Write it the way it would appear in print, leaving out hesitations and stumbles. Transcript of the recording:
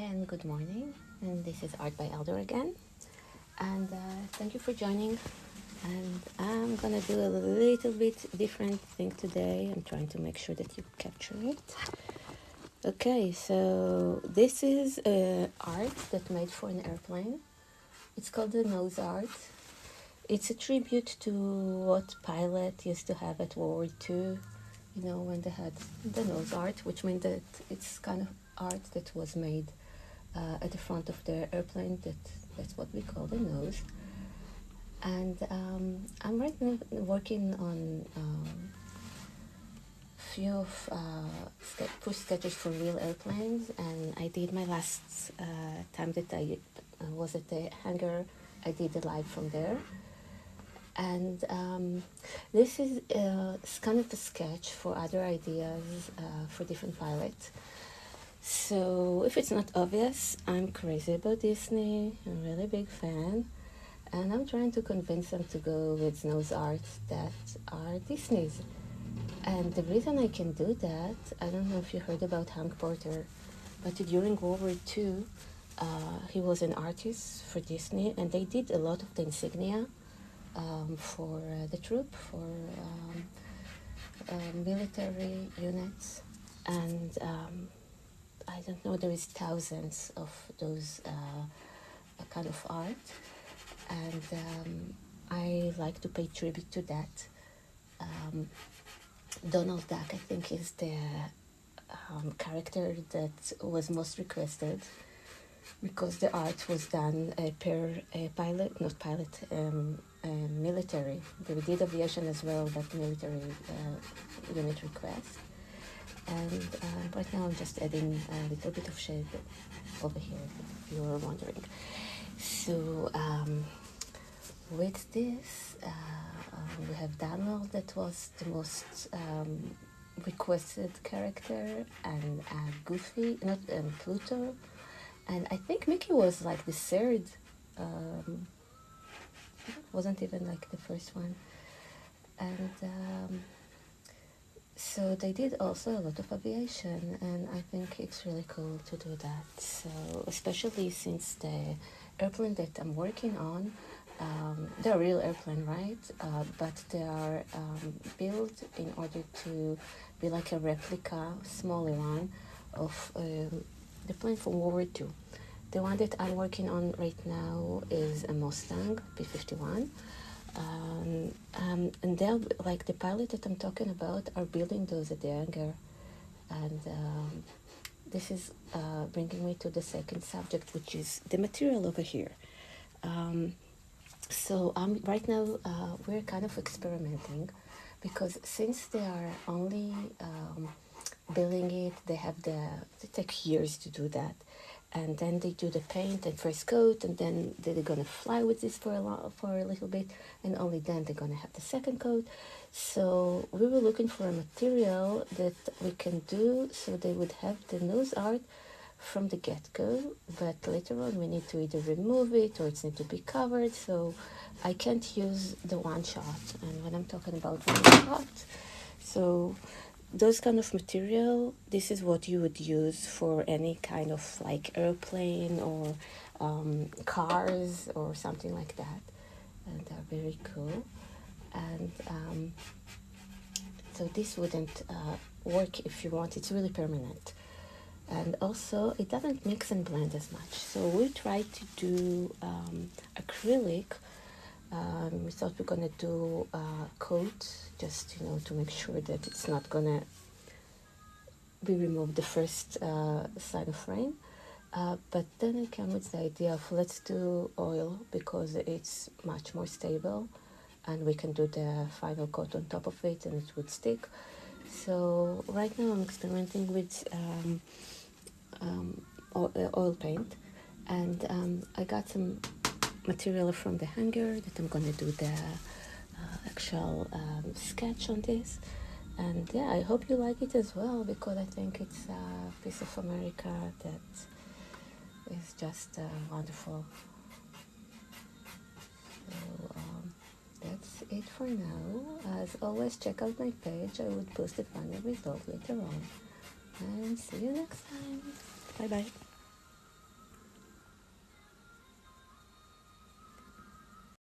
and good morning, and this is Art by Elder again, and thank you for joining. And I'm gonna do a little bit different thing today. I'm trying to make sure that you capture it. Okay, so this is art that made for an airplane. It's called the nose art. It's a tribute to what pilot used to have at World War II, you know, when they had the nose art, which means that it's kind of art that was made at the front of the airplane. That's what we call the nose. And I'm right now working on few of push sketches for real airplanes, and I did my last time that I was at the hangar. I did the live from there. And this is kind of a sketch for other ideas for different pilots. So if it's not obvious, I'm crazy about Disney. I'm a really big fan. And I'm trying to convince them to go with nose art that are Disney's. And the reason I can do that, I don't know if you heard about Hank Porter, but during World War II, he was an artist for Disney, and they did a lot of the insignia for the troop, for military units, and I don't know, there is thousands of those kind of art, and I like to pay tribute to that. Donald Duck, I think, is the character that was most requested, because the art was done per military. They did aviation as well, but military unit request. And right now I'm just adding a little bit of shade over here, if you were wondering. So with this, we have Donald, that was the most requested character, and Goofy, not Pluto, and I think Mickey was like the third, wasn't even like the first one. And so they did also a lot of aviation, and I think it's really cool to do that. So especially since the airplane that I'm working on, they're a real airplane, right? But they are built in order to be like a replica, smaller one, of the plane from World War II. The one that I'm working on right now is a Mustang P-51. And they're like the pilot that I'm talking about are building those at the hangar. And this is bringing me to the second subject, which is the material over here. So right now we're kind of experimenting, because since they are only building it, they take years to do that, and then they do the paint and first coat, and then they're gonna fly with this for a little bit, and only then they're gonna have the second coat. So we were looking for a material that we can do so they would have the nose art from the get-go, but later on we need to either remove it or it's need to be covered, so I can't use the one shot. And when I'm talking about one shot, so those kind of material, this is what you would use for any kind of like airplane or cars or something like that, and they're very cool. And so this wouldn't work if you want, it's really permanent. And also, it doesn't mix and blend as much. So we tried to do acrylic. We thought we're gonna do a coat, just to make sure that it's not gonna be removed the first side of frame. But then I came with the idea of let's do oil, because it's much more stable, and we can do the final coat on top of it, and it would stick. So right now I'm experimenting with oil paint, and I got some material from the hanger that I'm gonna do the actual sketch on this. And yeah, I hope you like it as well, because I think it's a piece of America that is just wonderful. So that's it for now. As always, check out my page. I would post the final result later on. And see you next time. Bye bye.